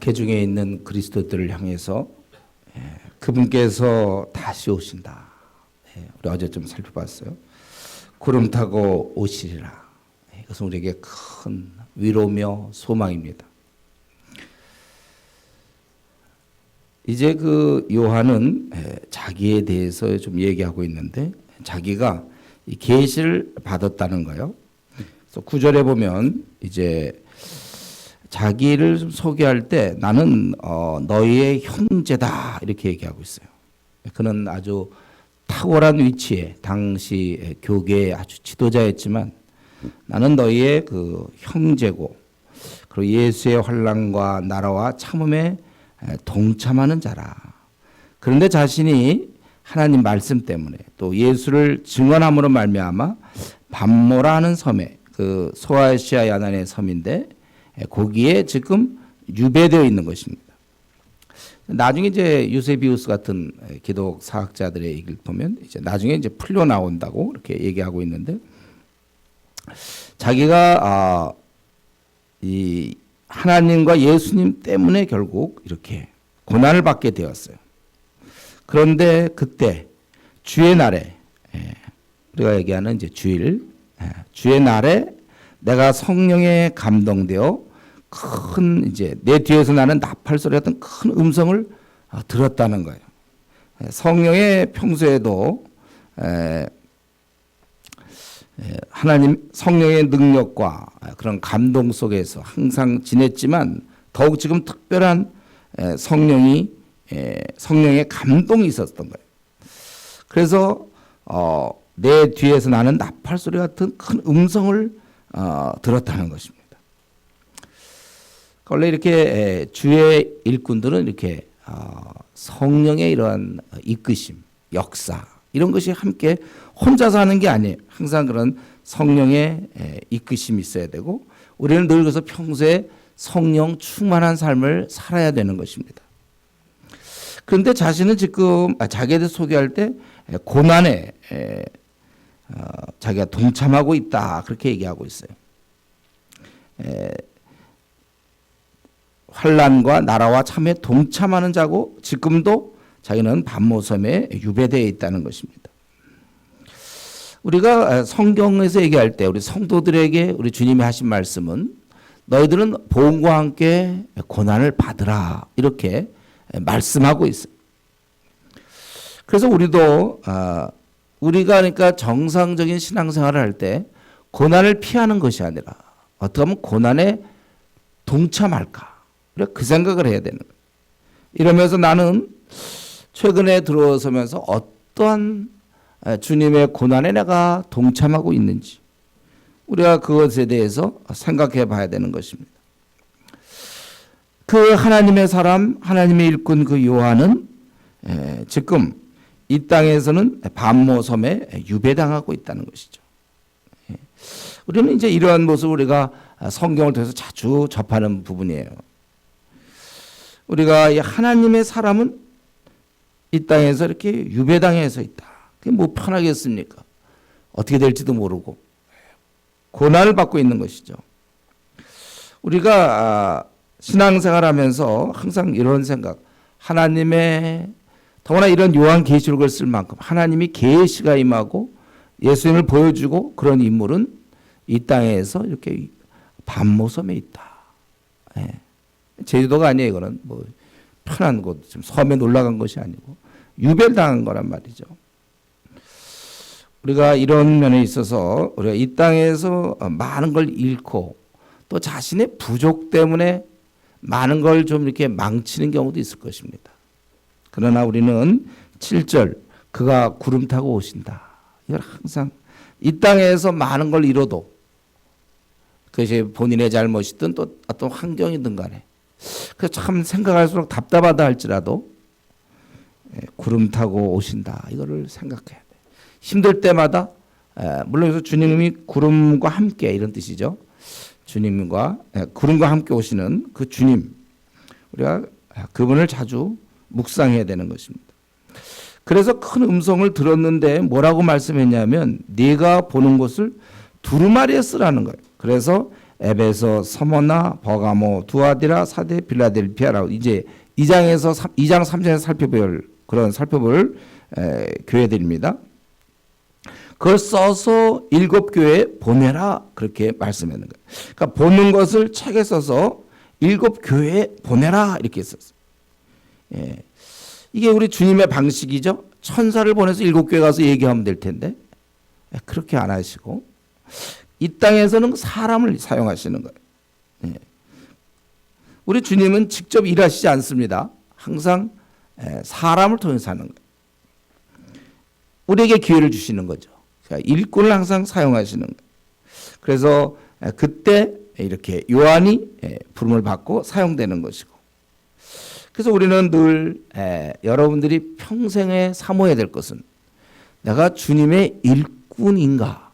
박해 중에 있는 그리스도들을 향해서 그분께서 다시 오신다. 우리 어제 좀 살펴봤어요. 구름 타고 오시리라. 이것은 우리에게 큰 위로며 소망입니다. 이제 그 요한은 자기에 대해서 좀 얘기하고 있는데 자기가 이 계시를 받았다는 거예요. 그래서 9절에 보면 이제 자기를 좀 소개할 때 나는 너희의 형제다 이렇게 얘기하고 있어요. 그는 아주 탁월한 위치에 당시 교계의 아주 지도자였지만 나는 너희의 그 형제고 그리고 예수의 환난과 나라와 참음에 동참하는 자라. 그런데 자신이 하나님 말씀 때문에 또 예수를 증언함으로 말미암아 밤모라 하는 섬에 그 소아시아 야난의 섬인데 거기에 지금 유배되어 있는 것입니다. 나중에 이제 유세비우스 같은 기독 사학자들의 얘기를 보면 이제 나중에 이제 풀려 나온다고 이렇게 얘기하고 있는데 자기가 이 하나님과 예수님 때문에 결국 이렇게 고난을 받게 되었어요. 그런데 그때 주의 날에 우리가 얘기하는 이제 주일 주의 날에 내가 성령에 감동되어 큰 이제 내 뒤에서 나는 나팔 소리 같은 큰 음성을 들었다는 거예요. 성령의 평소에도 하나님 성령의 능력과 그런 감동 속에서 항상 지냈지만 더욱 지금 특별한 성령의 감동이 있었던 거예요. 그래서 내 뒤에서 나는 나팔 소리 같은 큰 음성을 들었다는 것입니다. 원래 이렇게 주의 일꾼들은 이렇게 성령의 이러한 이끄심, 역사 이런 것이 함께 혼자서 하는 게 아니에요. 항상 그런 성령의 이끄심이 있어야 되고 우리는 늘 그래서 평소에 성령 충만한 삶을 살아야 되는 것입니다. 그런데 자신은 지금 자기에 대해서 소개할 때 고난에 자기가 동참하고 있다 그렇게 얘기하고 있어요. 환난과 나라와 참에 동참하는 자고 지금도 자기는 밤모섬에 유배되어 있다는 것입니다. 우리가 성경에서 얘기할 때 우리 성도들에게 우리 주님이 하신 말씀은 너희들은 복음과 함께 고난을 받으라 이렇게 말씀하고 있어요. 그래서 우리도 우리가 그러니까 정상적인 신앙생활을 할 때 고난을 피하는 것이 아니라 어떻게 하면 고난에 동참할까? 그 생각을 해야 되는 거예요. 이러면서 나는 최근에 들어서면서 어떠한 주님의 고난에 내가 동참하고 있는지 우리가 그것에 대해서 생각해 봐야 되는 것입니다. 그 하나님의 사람, 하나님의 일꾼 그 요한은 지금 이 땅에서는 밤모섬에 유배당하고 있다는 것이죠. 우리는 이제 이러한 모습을 우리가 성경을 통해서 자주 접하는 부분이에요. 우리가 하나님의 사람은 이 땅에서 이렇게 유배당해서 있다. 그게 뭐 편하겠습니까? 어떻게 될지도 모르고 고난을 받고 있는 것이죠. 우리가 신앙생활하면서 항상 이런 생각, 하나님의 더구나 이런 요한계시록을 쓸 만큼 하나님이 계시가 임하고 예수님을 보여주고 그런 인물은 이 땅에서 이렇게 밤모섬에 있다. 제주도가 아니에요. 이거는 뭐 편한 곳, 지금 섬에 놀러 간 것이 아니고 유배를 당한 거란 말이죠. 우리가 이런 면에 있어서 우리가 이 땅에서 많은 걸 잃고 또 자신의 부족 때문에 많은 걸 좀 이렇게 망치는 경우도 있을 것입니다. 그러나 우리는 7절 그가 구름 타고 오신다. 이걸 항상 이 땅에서 많은 걸 잃어도 그것이 본인의 잘못이든 또 어떤 환경이든 간에 그래서 참 생각할수록 답답하다 할지라도 구름 타고 오신다. 이거를 생각해야 돼. 힘들 때마다 물론 여기서 주님이 구름과 함께 이런 뜻이죠. 주님과 구름과 함께 오시는 그 주님 우리가 그분을 자주 묵상해야 되는 것입니다. 그래서 큰 음성을 들었는데 뭐라고 말씀했냐면 네가 보는 곳을 두루마리에 쓰라는 거예요. 그래서 에베소, 서머나, 버가모, 두아디라, 사데, 빌라델피아라고 이제 2장 3장에서 살펴볼 교회들입니다. 그걸 써서 7교회에 보내라 그렇게 말씀하는 거예요. 그러니까 보는 것을 책에 써서 7교회에 보내라 이렇게 썼어요. 예. 이게 우리 주님의 방식이죠. 천사를 보내서 7교회 가서 얘기하면 될 텐데 그렇게 안 하시고 이 땅에서는 사람을 사용하시는 거예요. 예. 우리 주님은 직접 일하시지 않습니다. 항상 사람을 통해서 하는 거예요. 우리에게 기회를 주시는 거죠. 그러니까 일꾼을 항상 사용하시는 거예요. 그래서 그때 이렇게 요한이 부름을 받고 사용되는 것이고, 그래서 우리는 늘 여러분들이 평생에 사모해야 될 것은 내가 주님의 일꾼인가,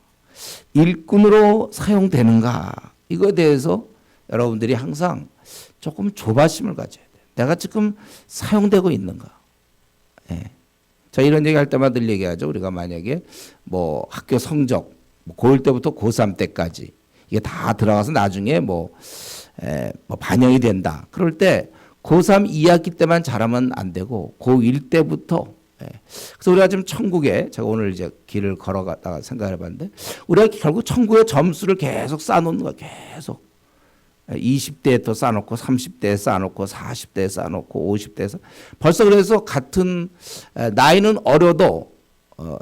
일꾼으로 사용되는가, 이거에 대해서 여러분들이 항상 조금 조바심을 가져야 돼요. 내가 지금 사용되고 있는가. 저 이런 얘기 할 때마다 늘 얘기하죠. 우리가 만약에 뭐 학교 성적 고1 때부터 고3 때까지 이게 다 들어가서 나중에 뭐 반영이 된다. 그럴 때 고3 2학기 때만 잘하면 안 되고 고1 때부터. 그래서 우리가 지금 천국에, 제가 오늘 이제 길을 걸어가다가 생각을 해봤는데, 우리가 결국 천국의 점수를 계속 쌓아놓는 거야. 계속 20대에 또 쌓아놓고 30대에 쌓아놓고 40대에 쌓아놓고 50대에서 벌써, 그래서 같은 나이는 어려도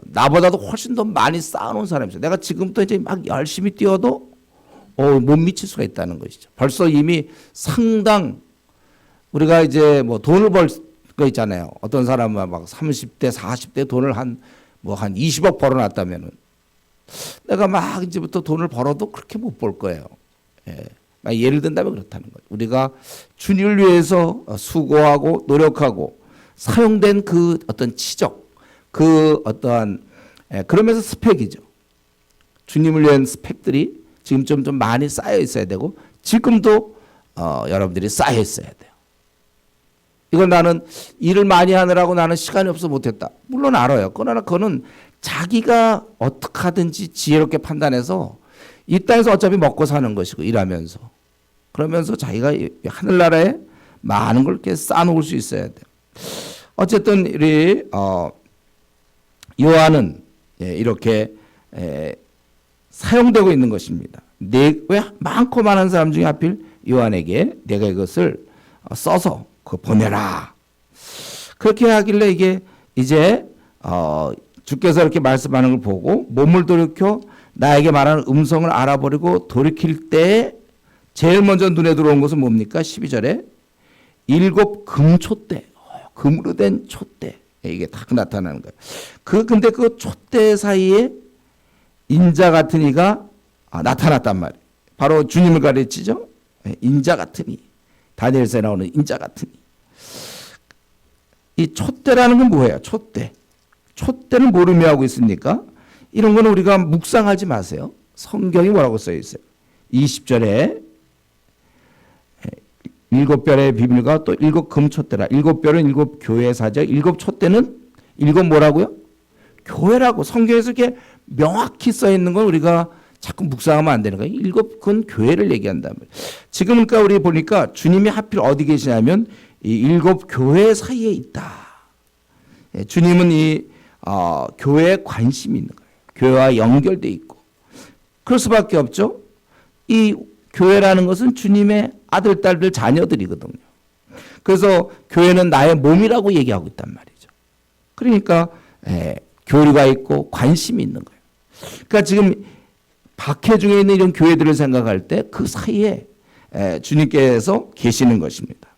나보다도 훨씬 더 많이 쌓아놓은 사람이 있어요. 내가 지금부터 이제 막 열심히 뛰어도 못 미칠 수가 있다는 것이죠. 벌써 이미 상당, 우리가 이제 뭐 돈을 벌 거 있잖아요. 어떤 사람은 막 30대 40대 돈을 한 20억 벌어놨다면은 내가 막 이제부터 돈을 벌어도 그렇게 못 벌 거예요. 예를 든다면 그렇다는 거예요. 우리가 주님을 위해서 수고하고 노력하고 사용된 그 어떤 치적, 그 어떠한 그러면서 스펙이죠. 주님을 위한 스펙들이 지금 좀 많이 쌓여 있어야 되고, 지금도 여러분들이 쌓여 있어야 돼요. 이건 나는 일을 많이 하느라고 나는 시간이 없어 못했다. 물론 알아요. 그러나 그거는 자기가 어떻게 하든지 지혜롭게 판단해서 이 땅에서 어차피 먹고 사는 것이고, 일하면서. 그러면서 자기가 하늘나라에 많은 걸 이렇게 쌓아놓을 수 있어야 돼요. 어쨌든 우리 요한은 이렇게 사용되고 있는 것입니다. 왜 많고 많은 사람 중에 하필 요한에게 내가 이것을 써서 보내라. 그렇게 하길래 이게 이제 주께서 이렇게 말씀하는 걸 보고 몸을 돌이켜 나에게 말하는 음성을 알아버리고 돌이킬 때 제일 먼저 눈에 들어온 것은 뭡니까? 12절에 7 금촛대, 금으로 된 촛대, 이게 딱 나타나는 거예요. 근데 그 촛대 사이에 인자 같은 이가 나타났단 말이에요. 바로 주님을 가르치죠. 인자 같은 이, 다니엘서에 나오는 인자 같은 이 촛대라는 건 뭐예요? 촛대는 뭘 의미하고 있습니까? 이런 거는 우리가 묵상하지 마세요. 성경이 뭐라고 써 있어요? 20절에 7별의 비밀과 또 7 금촛대라. 7별은 7 교회 사적, 7 촛대는 7 뭐라고요? 교회라고. 성경에서 이렇게 명확히 써 있는 건 우리가 자꾸 묵상하면 안 되는 거예요. 7 그건 교회를 얘기한다면. 지금 그러니까 우리 보니까 주님이 하필 어디 계시냐면 이 7 교회 사이에 있다. 주님은 이 교회에 관심이 있는 거예요. 교회와 연결돼 있고. 그럴 수밖에 없죠. 이 교회라는 것은 주님의 아들, 딸들, 자녀들이거든요. 그래서 교회는 나의 몸이라고 얘기하고 있단 말이죠. 그러니까 교류가 있고 관심이 있는 거예요. 그러니까 지금 박해 중에 있는 이런 교회들을 생각할 때 그 사이에 주님께서 계시는 것입니다.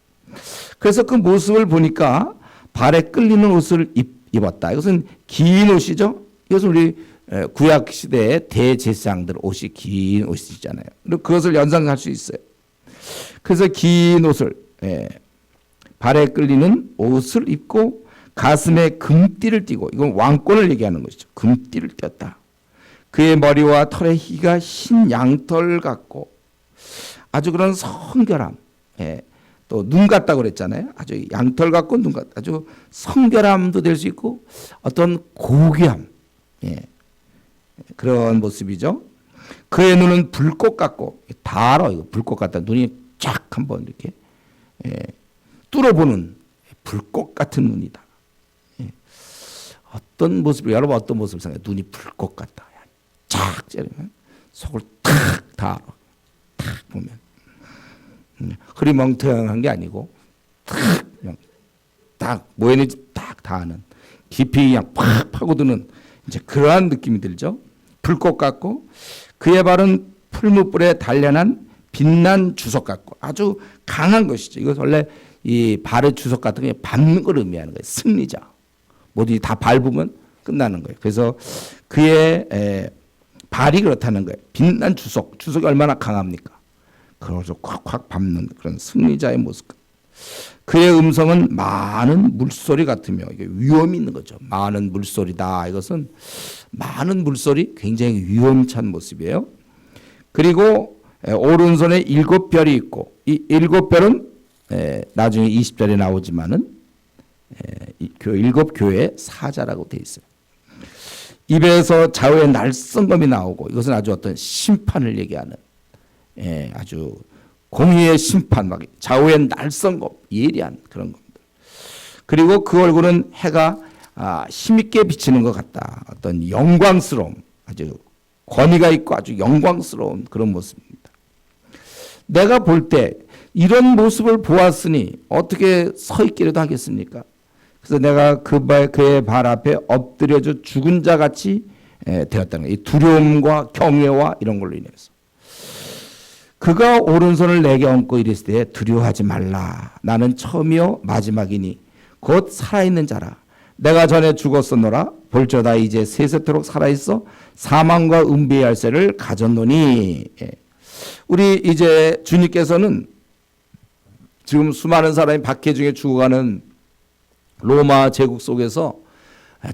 그래서 그 모습을 보니까 발에 끌리는 옷을 입었다. 이것은 긴 옷이죠. 이것은 우리 구약 시대의 대제사장들 옷이 긴 옷이잖아요. 그것을 연상할 수 있어요. 그래서 긴 옷을, 발에 끌리는 옷을 입고 가슴에 금띠를 띠고, 이건 왕권을 얘기하는 것이죠. 금띠를 띄었다. 그의 머리와 털의 희가 흰 양털 같고 아주 그런 성결함, 또 눈 같다고 그랬잖아요. 아주 양털 같고 눈 같, 아주 성결함도 될 수 있고 어떤 고귀함, 그런 모습이죠. 그의 눈은 불꽃 같고 다 알아. 이거 불꽃 같다. 눈이 쫙 한번 이렇게 뚫어보는 불꽃 같은 눈이다. 어떤 모습을 여러분 어떤 모습을 생각해? 눈이 불꽃 같다. 쫙 찌르면 속을 탁 보면 흐리멍텅한 게 아니고 그냥 딱 뭐 했는지 딱 다 아는 깊이 그냥 팍 파고드는 이제 그러한 느낌이 들죠. 불꽃 같고 그의 발은 풀무불에 단련한 빛난 주석 같고 아주 강한 것이죠. 이거 원래 이 발의 주석 같은 게 밟는 걸 의미하는 거예요. 승리자. 모두 다 밟으면 끝나는 거예요. 그래서 그의 발이 그렇다는 거예요. 빛난 주석. 주석이 얼마나 강합니까? 그래서 콱콱 밟는 그런 승리자의 모습. 그의 음성은 많은 물소리 같으며 이게 위험이 있는 거죠. 많은 물소리다. 이것은 많은 물소리 굉장히 위험찬 모습이에요. 그리고 오른손에 7별이 있고 이 7별은 나중에 20절에 나오지만은 일곱 교회의 사자라고 되어 있어요. 입에서 좌우의 날성검이 나오고 이것은 아주 어떤 심판을 얘기하는 아주 공의의 심판, 막 좌우의 날성검, 예리한 그런 겁니다. 그리고 그 얼굴은 해가 힘있게 비치는 것 같다. 어떤 영광스러움, 아주 권위가 있고 아주 영광스러운 그런 모습입니다. 내가 볼 때 이런 모습을 보았으니 어떻게 서 있기라도 하겠습니까? 그래서 내가 그의 발 앞에 엎드려져 죽은 자 같이 되었다는 거예요. 이 두려움과 경외와 이런 걸로 인해서. 그가 오른손을 내게 얹고 이르시되 두려워하지 말라. 나는 처음이요 마지막이니 곧 살아있는 자라. 내가 전에 죽었었노라. 볼저다 이제 세세토록 살아있어 사망과 은비의 열쇠를 가졌노니. 우리 이제 주님께서는 지금 수많은 사람이 박해 중에 죽어가는 로마 제국 속에서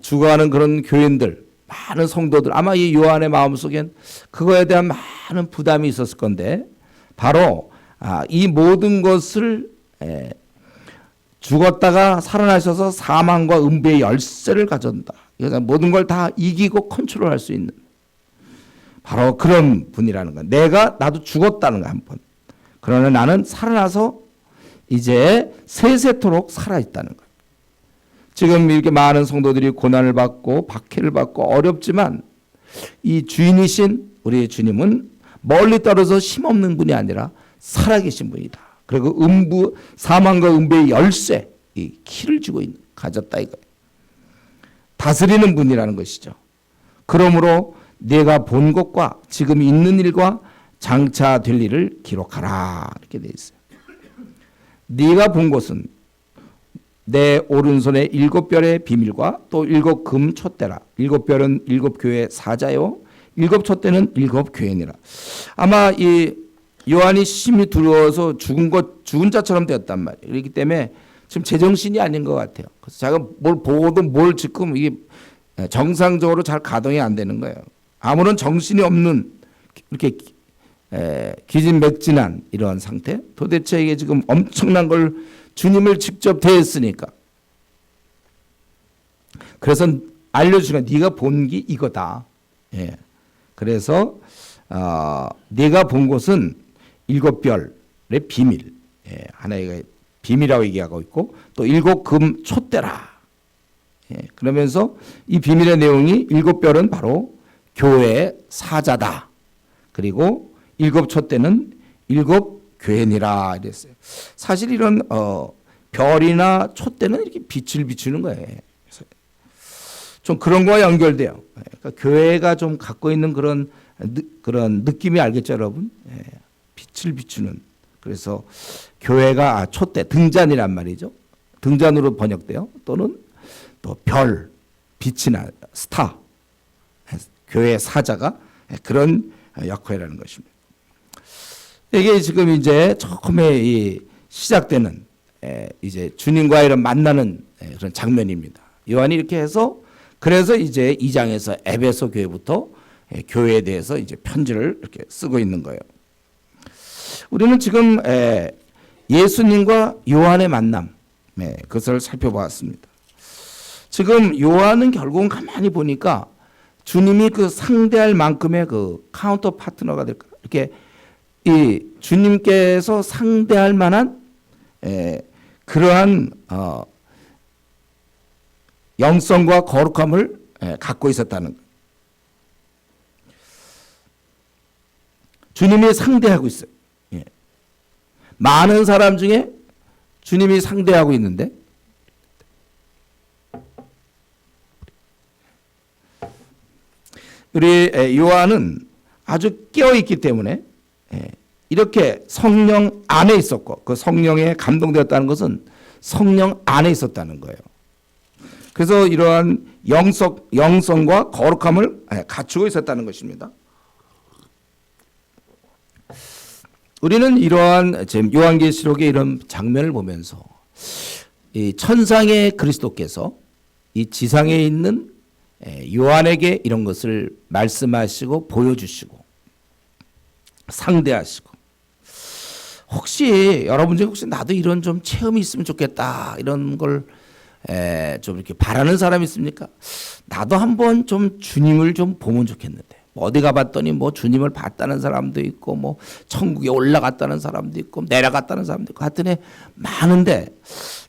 죽어가는 그런 교인들, 많은 성도들, 아마 이 요한의 마음속엔 그거에 대한 많은 부담이 있었을 건데 바로 이 모든 것을 죽었다가 살아나셔서 사망과 은배의 열쇠를 가졌다. 모든 걸 다 이기고 컨트롤할 수 있는 바로 그런 분이라는 거야. 나도 죽었다는 거야 한번. 그러나 나는 살아나서 이제 세세토록 살아있다는 거야. 지금 이렇게 많은 성도들이 고난을 받고 박해를 받고 어렵지만 이 주인이신 우리 주님은 멀리 떨어져 힘없는 분이 아니라 살아계신 분이다. 그리고 사망과 은배의 열쇠, 이 키를 가졌다 이거예요. 다스리는 분이라는 것이죠. 그러므로 내가 본 것과 지금 있는 일과 장차 될 일을 기록하라 이렇게 돼 있어요. 네가 본 것은 내 오른손에 7별의 비밀과 또 7금 촛대라. 7별은 7교회 사자요 7촛대는 7교회니라. 아마 이 요한이 심히 두려워서 죽은 자처럼 되었단 말이에요. 그렇기 때문에 지금 제정신이 아닌 것 같아요. 그래서 제가 뭘 보고도 뭘 지금 이게 정상적으로 잘 가동이 안 되는 거예요. 아무런 정신이 없는 이렇게 기진맥진한 이러한 상태. 도대체 이게 지금 엄청난 걸 주님을 직접 대했으니까. 그래서 알려주니까 네가 본 게 이거다. 예. 그래서 네가 본 것은 7별의 비밀. 예. 하나의 비밀이라고 얘기하고 있고 또 7금 촛대라. 예. 그러면서 이 비밀의 내용이 7별은 바로 교회의 사자다. 그리고 7촛대는 7교회니라 이랬어요. 사실 이런 별이나 촛대는 이렇게 빛을 비추는 거예요. 좀 그런 거와 연결돼요. 그러니까 교회가 좀 갖고 있는 그런 느낌이 알겠죠, 여러분? 빛을 비추는. 그래서 교회가 촛대, 등잔이란 말이죠. 등잔으로 번역돼요. 또는 또 별, 빛이 나 스타. 교회의 사자가 그런 역할이라는 것입니다. 이게 지금 이제 처음에 시작되는 이제 주님과 이런 만나는 그런 장면입니다. 요한이 이렇게 해서 그래서 이제 2장에서 에베소 교회부터 교회에 대해서 이제 편지를 이렇게 쓰고 있는 거예요. 우리는 지금 예수님과 요한의 만남 그것을 살펴보았습니다. 지금 요한은 결국은 가만히 보니까 주님이 그 상대할 만큼의 그 카운터 파트너가 될까? 이렇게 이 주님께서 상대할 만한 그러한 영성과 거룩함을 갖고 있었다는 거예요. 주님이 상대하고 있어요. 많은 사람 중에 주님이 상대하고 있는데 우리 요한은 아주 깨어있기 때문에 이렇게 성령 안에 있었고 그 성령에 감동되었다는 것은 성령 안에 있었다는 거예요. 그래서 이러한 영성과 거룩함을 갖추고 있었다는 것입니다. 우리는 이러한 지금 요한계시록의 이런 장면을 보면서 이 천상의 그리스도께서 이 지상에 있는 요한에게 이런 것을 말씀하시고 보여주시고 상대하시고 혹시 여러분 중에 혹시 나도 이런 좀 체험이 있으면 좋겠다 이런 걸 좀 이렇게 바라는 사람이 있습니까? 나도 한번 좀 주님을 좀 보면 좋겠는데 어디 가봤더니 뭐 주님을 봤다는 사람도 있고 뭐 천국에 올라갔다는 사람도 있고 내려갔다는 사람도 있고 하여튼 많은데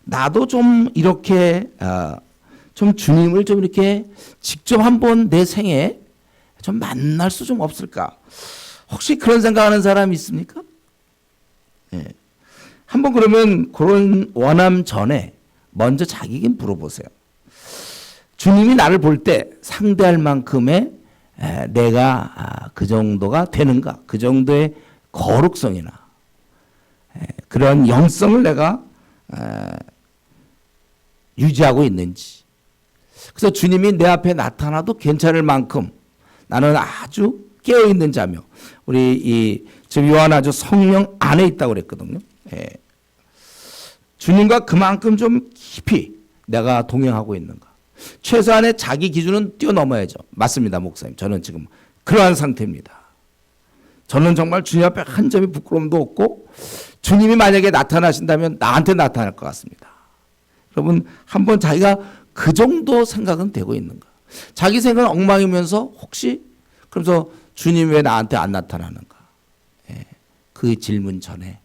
나도 좀 이렇게 좀 주님을 좀 이렇게 직접 한번 내 생에 좀 만날 수 좀 없을까? 혹시 그런 생각하는 사람이 있습니까? 한번 그러면 그런 원함 전에 먼저 자기에게 물어보세요. 주님이 나를 볼 때 상대할 만큼의 내가 그 정도가 되는가? 그 정도의 거룩성이나 그런 영성을 내가 유지하고 있는지. 그래서 주님이 내 앞에 나타나도 괜찮을 만큼 나는 아주 깨어있는 자며 우리 지금 요한 아주 성령 안에 있다고 그랬거든요. 주님과 그만큼 좀 깊이 내가 동행하고 있는가. 최소한의 자기 기준은 뛰어넘어야죠. 맞습니다, 목사님. 저는 지금 그러한 상태입니다. 저는 정말 주님 앞에 한 점이 부끄러움도 없고 주님이 만약에 나타나신다면 나한테 나타날 것 같습니다. 여러분 한번 자기가 그 정도 생각은 되고 있는가. 자기 생각은 엉망이면서 혹시 그러면서 주님 왜 나한테 안 나타나는가. 그 질문 전에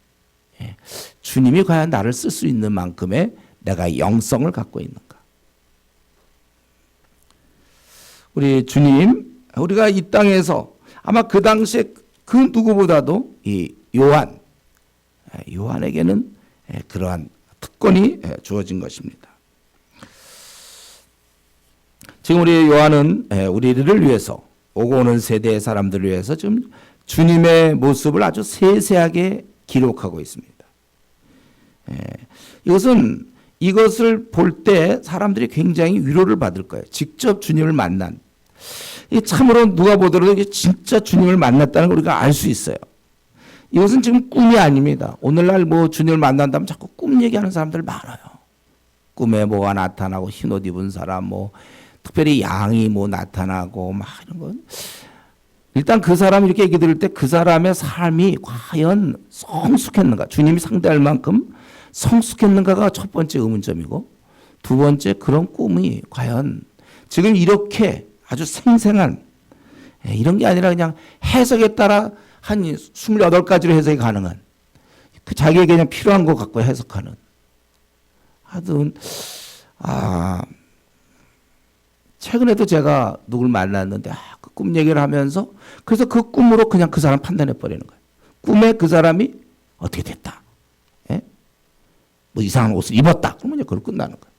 주님이 과연 나를 쓸 수 있는 만큼의 내가 영성을 갖고 있는가. 우리 주님, 우리가 이 땅에서 아마 그 당시에 그 누구보다도 이 요한에게는 그러한 특권이 주어진 것입니다. 지금 우리 요한은 우리를 위해서 오고 오는 세대의 사람들을 위해서 지금 주님의 모습을 아주 세세하게 기록하고 있습니다. 이것을 볼 때 사람들이 굉장히 위로를 받을 거예요. 직접 주님을 만난. 참으로 누가 보더라도 진짜 주님을 만났다는 걸 우리가 알 수 있어요. 이것은 지금 꿈이 아닙니다. 오늘날 뭐 주님을 만난다면 자꾸 꿈 얘기하는 사람들 많아요. 꿈에 뭐가 나타나고 흰옷 입은 사람, 뭐 특별히 양이 뭐 나타나고 막 이런 건. 일단 그 사람이 이렇게 얘기 들을 때 그 사람의 삶이 과연 성숙했는가, 주님이 상대할 만큼 성숙했는가가 첫 번째 의문점이고, 두 번째 그런 꿈이 과연 지금 이렇게 아주 생생한 이런 게 아니라 그냥 해석에 따라 한 28가지로 해석이 가능한 그 자기에게 그냥 필요한 것 갖고 해석하는 하여튼 최근에도 제가 누굴 만났는데 그 꿈 얘기를 하면서 그래서 그 꿈으로 그냥 그 사람 판단해 버리는 거예요. 꿈에 그 사람이 어떻게 됐다. 뭐 이상한 옷을 입었다. 그러면 그걸로 끝나는 거예요.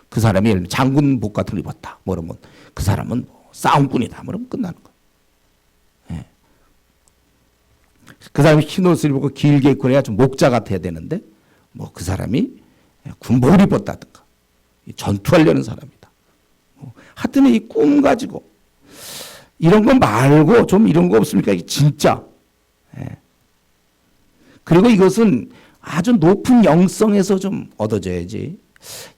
그 사람이 예를 들면 장군복 같은 걸 입었다. 뭐 그러면 그 사람은 뭐 싸움꾼이다. 뭐 그러면 끝나는 거예요. 그 사람이 흰 옷을 입고 길게 입고 해야 좀 목자 같아야 되는데 뭐 그 사람이 군복을 입었다든가 전투하려는 사람이다. 하여튼 이 꿈 가지고 이런 거 말고 좀 이런 거 없습니까? 이게 진짜. 그리고 이것은 아주 높은 영성에서 좀 얻어져야지.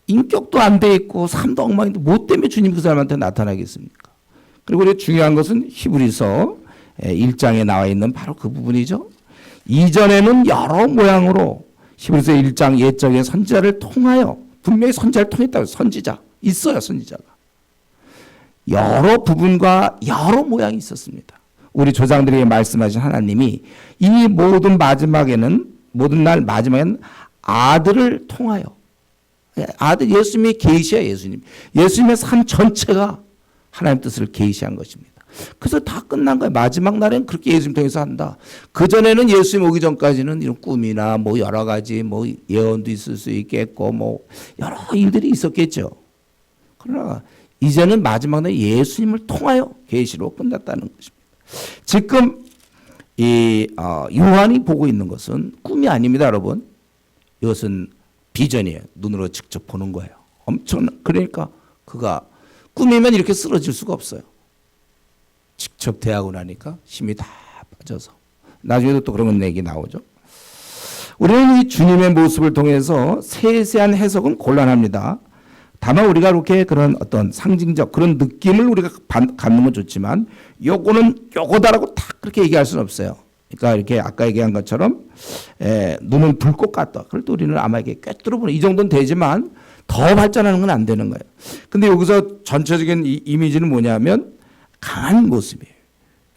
인격도 안 돼 있고 삶도 엉망인데 뭐 때문에 주님이 그 사람한테 나타나겠습니까? 그리고 우리 중요한 것은 히브리서 1장에 나와 있는 바로 그 부분이죠. 이전에는 여러 모양으로 히브리서 1장 옛적의 선지자를 통하여 분명히 선지자를 통했다고. 선지자 있어요. 선지자가 여러 부분과 여러 모양이 있었습니다. 우리 조상들에게 말씀하신 하나님이 이 모든 날 마지막에는 아들을 통하여, 아들 예수님의 계시야. 예수님의 삶 전체가 하나님 뜻을 계시한 것입니다. 그래서 다 끝난 거예요. 마지막 날엔 그렇게 예수님 통해서 한다. 그전에는 예수님 오기 전까지는 이런 꿈이나 뭐 여러 가지 뭐 예언도 있을 수 있겠고 뭐 여러 일들이 있었겠죠. 그러나 이제는 마지막 날 예수님을 통하여 계시로 끝났다는 것입니다. 지금 이 요한이 보고 있는 것은 꿈이 아닙니다, 여러분. 이것은 비전이에요. 눈으로 직접 보는 거예요. 그러니까 그가 꿈이면 이렇게 쓰러질 수가 없어요. 직접 대하고 나니까 힘이 다 빠져서 나중에도 또 그런 얘기 나오죠. 우리는 이 주님의 모습을 통해서 세세한 해석은 곤란합니다. 다만 우리가 이렇게 그런 어떤 상징적 그런 느낌을 우리가 갖는 건 좋지만 요거는 요거다라고 딱 그렇게 얘기할 수는 없어요. 그러니까 이렇게 아까 얘기한 것처럼 눈은 불꽃 같다. 그럴 때 우리는 아마 이게 꿰뚫어보는 이 정도는 되지만 더 발전하는 건 안 되는 거예요. 근데 여기서 전체적인 이 이미지는 뭐냐면 강한 모습이에요.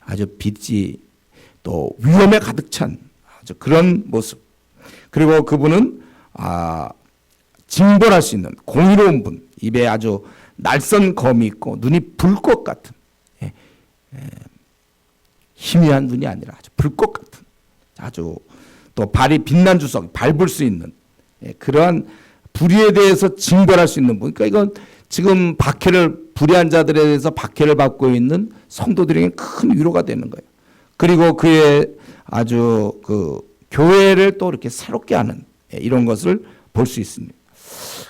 아주 빛이 또 위험에 가득 찬 아주 그런 모습. 그리고 그분은 징벌할 수 있는 공의로운 분. 입에 아주 날선 검이 있고 눈이 불꽃 같은 희미한 눈이 아니라 아주 불꽃 같은 아주 또 발이 빛난 주석 밟을 수 있는 그러한 불의에 대해서 징벌할 수 있는 분. 그러니까 이건 지금 불의한 자들에 대해서 박해를 받고 있는 성도들에게 큰 위로가 되는 거예요. 그리고 그의 아주 그 교회를 또 이렇게 새롭게 하는 이런 것을 볼 수 있습니다.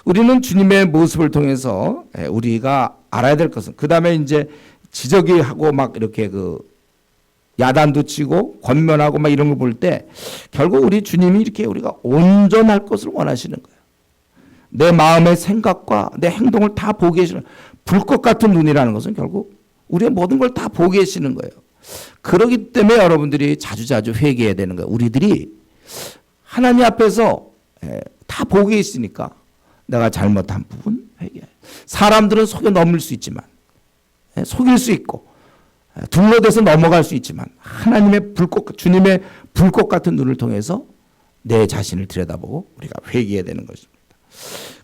우리는 주님의 모습을 통해서 우리가 알아야 될 것은 그 다음에 이제 지적이 하고 막 이렇게 그 야단도 치고 권면하고 막 이런 걸 볼 때 결국 우리 주님이 이렇게 우리가 온전할 것을 원하시는 거예요. 내 마음의 생각과 내 행동을 다 보고 계시는 불꽃 같은 눈이라는 것은 결국 우리의 모든 걸 다 보고 계시는 거예요. 그렇기 때문에 여러분들이 자주자주 회개해야 되는 거예요. 우리들이 하나님 앞에서 다 보고 계시니까 내가 잘못한 부분 회개해. 사람들은 속여 넘을 수 있지만 속일 수 있고 둘러대서 넘어갈 수 있지만 하나님의 주님의 불꽃 같은 눈을 통해서 내 자신을 들여다보고 우리가 회개해야 되는 것입니다.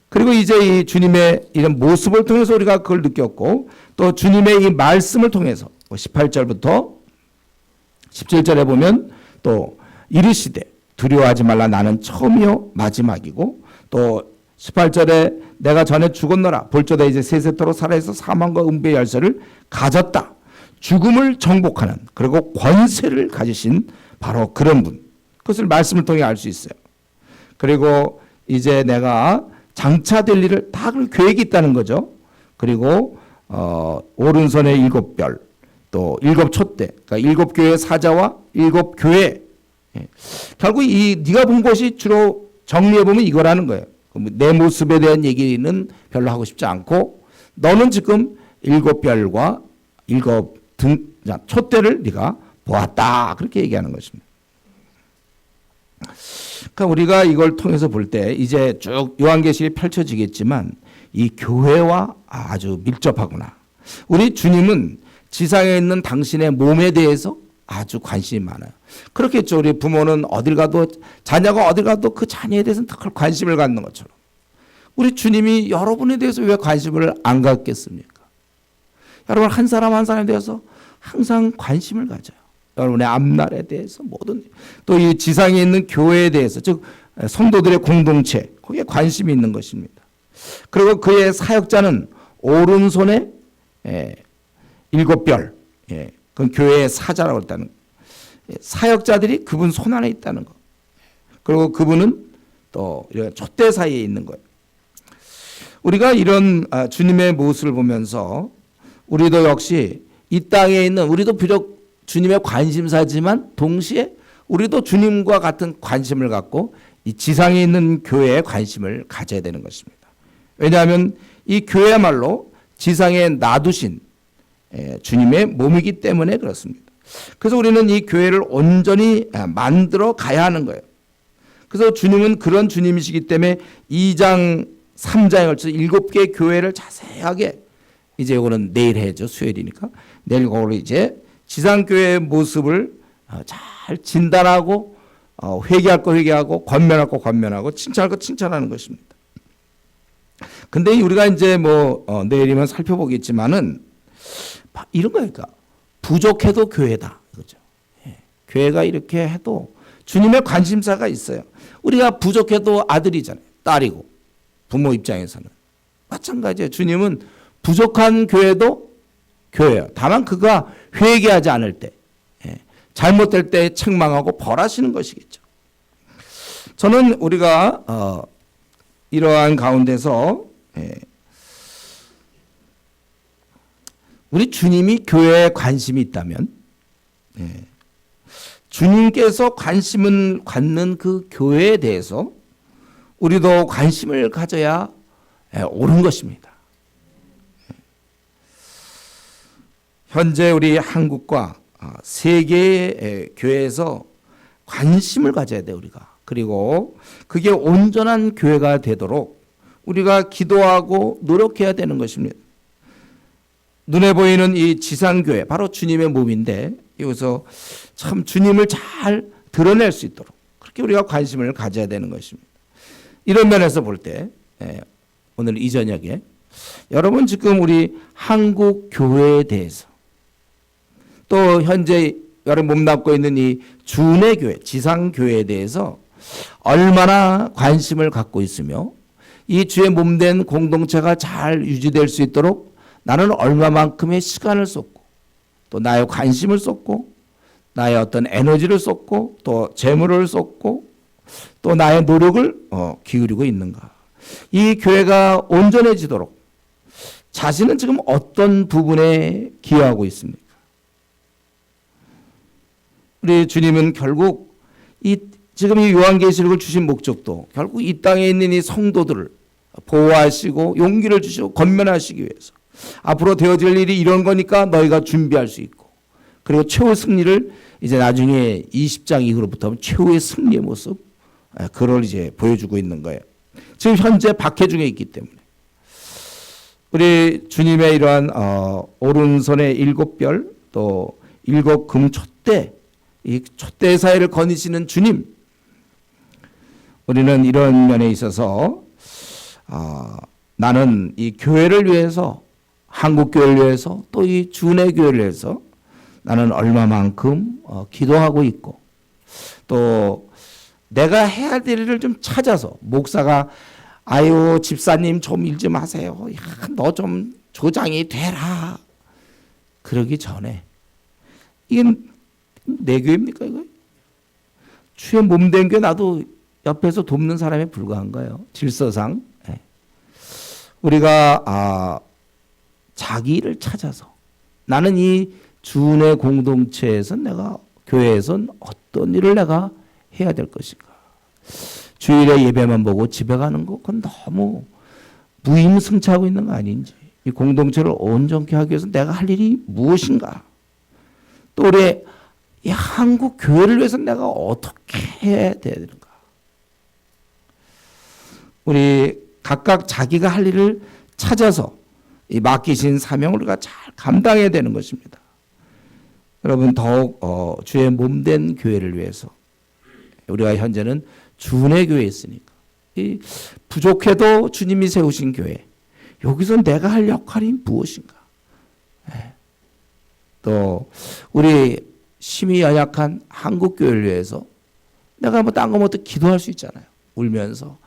그리고 이제 이 주님의 이런 모습을 통해서 우리가 그걸 느꼈고 또 주님의 이 말씀을 통해서 18절부터 17절에 보면 또 이르시되 두려워하지 말라 나는 처음이요 마지막이고 또 18절에 내가 전에 죽었노라 볼저다 이제 세세토록 살아서 사망과 음부의 열쇠를 가졌다. 죽음을 정복하는 그리고 권세를 가지신 바로 그런 분. 그것을 말씀을 통해 알 수 있어요. 그리고 이제 내가 장차될 일을 다 그럴 계획이 있다는 거죠. 그리고 오른손에 7별 또 7촛대 그러니까 7교회 사자와 7교회 결국 이 네가 본 것이 주로 정리해보면 이거라는 거예요. 내 모습에 대한 얘기는 별로 하고 싶지 않고 너는 지금 7별과 7촛대를 네가 보았다 그렇게 얘기하는 것입니다. 그러니까 우리가 이걸 통해서 볼 때 이제 쭉 요한계시록이 펼쳐지겠지만 이 교회와 아주 밀접하구나. 우리 주님은 지상에 있는 당신의 몸에 대해서 아주 관심이 많아요. 그렇겠죠. 우리 부모는 어딜 가도 자녀가 어딜 가도 그 자녀에 대해서는 늘 관심을 갖는 것처럼 우리 주님이 여러분에 대해서 왜 관심을 안 갖겠습니까? 여러분 한 사람 한 사람에 대해서 항상 관심을 가져요. 여러분의 앞날에 대해서 모든 또 이 지상에 있는 교회에 대해서 즉 성도들의 공동체 거기에 관심이 있는 것입니다. 그리고 그의 사역자는 오른손에 7별 그건 교회의 사자라고 했다는 거예요. 사역자들이 그분 손 안에 있다는 거. 그리고 그분은 또 촛대 사이에 있는 거예요. 우리가 이런 주님의 모습을 보면서 우리도 역시 이 땅에 있는 우리도 비록 주님의 관심사지만 동시에 우리도 주님과 같은 관심을 갖고 이 지상에 있는 교회에 관심을 가져야 되는 것입니다. 왜냐하면 이 교회야말로 지상에 놔두신 주님의 몸이기 때문에 그렇습니다. 그래서 우리는 이 교회를 온전히 만들어 가야 하는 거예요. 그래서 주님은 그런 주님이시기 때문에 2장 3장에 걸쳐서 7개의 교회를 자세하게 이제 이거는 내일 해죠. 수요일이니까. 내일 그걸 이제 지상교회의 모습을 잘 진단하고 회개할 거 회개하고 권면할 거 권면하고 칭찬할 거 칭찬하는 것입니다. 근데 우리가 이제 내일이면 살펴보겠지만은 이런 거니까 부족해도 교회다. 그죠? 예. 교회가 이렇게 해도 주님의 관심사가 있어요. 우리가 부족해도 아들이잖아요. 딸이고 부모 입장에서는 마찬가지예요. 주님은 부족한 교회도 교회예요. 다만 그가 회개하지 않을 때, 잘못될 때 책망하고 벌하시는 것이겠죠. 저는 우리가 이러한 가운데서 우리 주님이 교회에 관심이 있다면 주님께서 관심을 갖는 그 교회에 대해서 우리도 관심을 가져야 옳은 것입니다. 현재 우리 한국과 세계의 교회에서 관심을 가져야 돼요, 우리가. 그리고 그게 온전한 교회가 되도록 우리가 기도하고 노력해야 되는 것입니다. 눈에 보이는 이 지상교회, 바로 주님의 몸인데 여기서 참 주님을 잘 드러낼 수 있도록 그렇게 우리가 관심을 가져야 되는 것입니다. 이런 면에서 볼 때 오늘 이 저녁에 여러분 지금 우리 한국 교회에 대해서 또 현재 여러분 몸담고 있는 이 주내 교회, 지상 교회에 대해서 얼마나 관심을 갖고 있으며 이 주의 몸된 공동체가 잘 유지될 수 있도록 나는 얼마만큼의 시간을 쏟고 또 나의 관심을 쏟고 나의 어떤 에너지를 쏟고 또 재물을 쏟고 또 나의 노력을 기울이고 있는가. 이 교회가 온전해지도록 자신은 지금 어떤 부분에 기여하고 있습니까? 우리 주님은 결국 지금 이 요한계시록을 주신 목적도 결국 이 땅에 있는 이 성도들을 보호하시고 용기를 주시고 권면하시기 위해서 앞으로 되어질 일이 이런 거니까 너희가 준비할 수 있고 그리고 최후의 승리를 이제 나중에 20장 이후로부터 최후의 승리의 모습 그걸 이제 보여주고 있는 거예요. 지금 현재 박해 중에 있기 때문에 우리 주님의 이러한 오른손의 7별 또 7금 촛대 이 촛대 사이를 거니시는 주님 우리는 이런 면에 있어서 나는 이 교회를 위해서 한국 교회를 위해서 또 이 주내 교회를 위해서 나는 얼마만큼 기도하고 있고 또 내가 해야 될 일을 좀 찾아서 목사가 아유 집사님 좀 일 좀 하세요. 너 좀 조장이 되라. 그러기 전에 이건 내 교회입니까 이거? 주의 몸된 교회 나도 옆에서 돕는 사람에 불과한 거예요. 질서상 우리가 자기 일을 찾아서 나는 이 주내 공동체에서 내가 교회에선 어떤 일을 내가 해야 될 것인가. 주일에 예배만 보고 집에 가는 거 그건 너무 무임승차하고 있는 거 아닌지 이 공동체를 온전케 하기 위해서 내가 할 일이 무엇인가. 또 우리 이 한국 교회를 위해서 내가 어떻게 해야 되는가. 우리 각각 자기가 할 일을 찾아서 이 맡기신 사명을 우리가 잘 감당해야 되는 것입니다. 여러분 더욱 주의 몸된 교회를 위해서 우리가 현재는 주내 교회에 있으니까 이 부족해도 주님이 세우신 교회 여기서 내가 할 역할이 무엇인가. 또 우리 심히 연약한 한국 교회를 위해서 내가 뭐 딴 거 못해 기도할 수 있잖아요. 울면서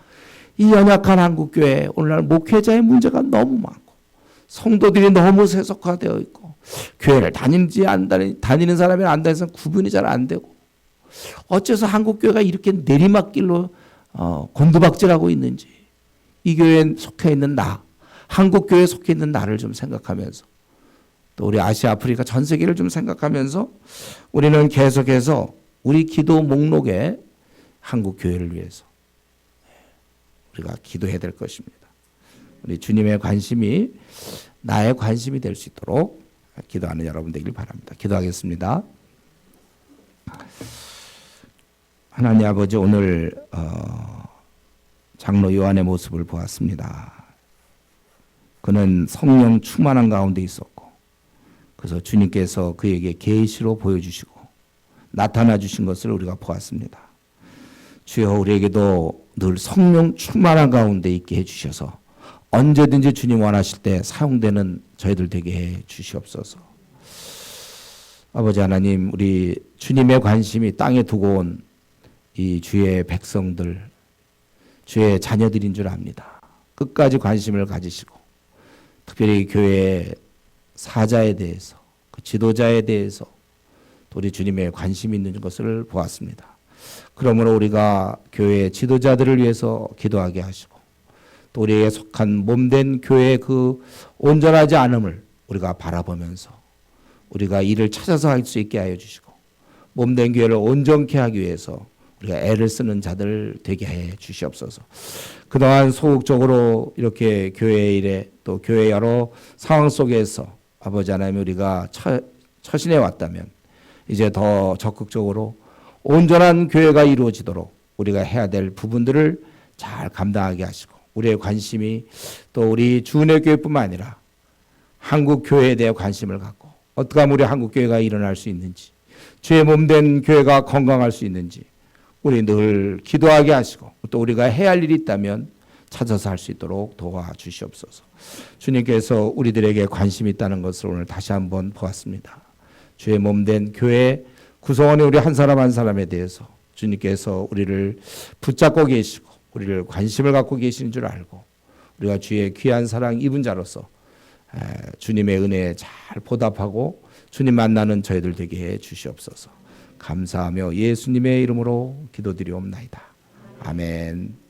이 연약한 한국 교회 오늘날 목회자의 문제가 너무 많고 성도들이 너무 세속화되어 있고 교회를 다니는지 안 다니는 사람이 안 다니는 사람 구분이 잘 안 되고 어째서 한국 교회가 이렇게 내리막길로 곤두박질하고 있는지 이 교회에 속해 있는 나 한국 교회에 속해 있는 나를 좀 생각하면서 또 우리 아시아 아프리카 전 세계를 좀 생각하면서 우리는 계속해서 우리 기도 목록에 한국 교회를 위해서 우리가 기도해야 될 것입니다. 우리 주님의 관심이 나의 관심이 될 수 있도록 기도하는 여러분 되길 바랍니다. 기도하겠습니다. 하나님 아버지 오늘 장로 요한의 모습을 보았습니다. 그는 성령 충만한 가운데 있었고, 그래서 주님께서 그에게 계시로 보여주시고 나타나 주신 것을 우리가 보았습니다. 주여, 우리에게도 늘 성령 충만한 가운데 있게 해주셔서 언제든지 주님 원하실 때 사용되는 저희들 되게 해 주시옵소서. 아버지 하나님, 우리 주님의 관심이 땅에 두고 온 이 주의 백성들, 주의 자녀들인 줄 압니다. 끝까지 관심을 가지시고 특별히 교회의 사자에 대해서, 그 지도자에 대해서 또 우리 주님의 관심이 있는 것을 보았습니다. 그러므로 우리가 교회의 지도자들을 위해서 기도하게 하시고 또 우리에게 속한 몸된 교회의 그 온전하지 않음을 우리가 바라보면서 우리가 이를 찾아서 할 수 있게 하여 주시고 몸된 교회를 온전케 하기 위해서 우리가 애를 쓰는 자들 되게 해 주시옵소서. 그동안 소극적으로 이렇게 교회 일에 또 교회 여러 상황 속에서 아버지 하나님 우리가 처신해 왔다면 이제 더 적극적으로 온전한 교회가 이루어지도록 우리가 해야 될 부분들을 잘 감당하게 하시고 우리의 관심이 또 우리 주은혜 교회뿐만 아니라 한국 교회에 대해 관심을 갖고 어떻게 하면 우리 한국 교회가 일어날 수 있는지, 주의 몸된 교회가 건강할 수 있는지 우리 늘 기도하게 하시고 또 우리가 해야 할 일이 있다면 찾아서 할 수 있도록 도와주시옵소서. 주님께서 우리들에게 관심이 있다는 것을 오늘 다시 한번 보았습니다. 주의 몸된 교회 구성원의 우리 한 사람 한 사람에 대해서 주님께서 우리를 붙잡고 계시고 우리를 관심을 갖고 계시는 줄 알고 우리가 주의 귀한 사랑 입은 자로서 주님의 은혜에 잘 보답하고 주님 만나는 저희들 되게 해 주시옵소서. 감사하며 예수님의 이름으로 기도드리옵나이다. 아멘.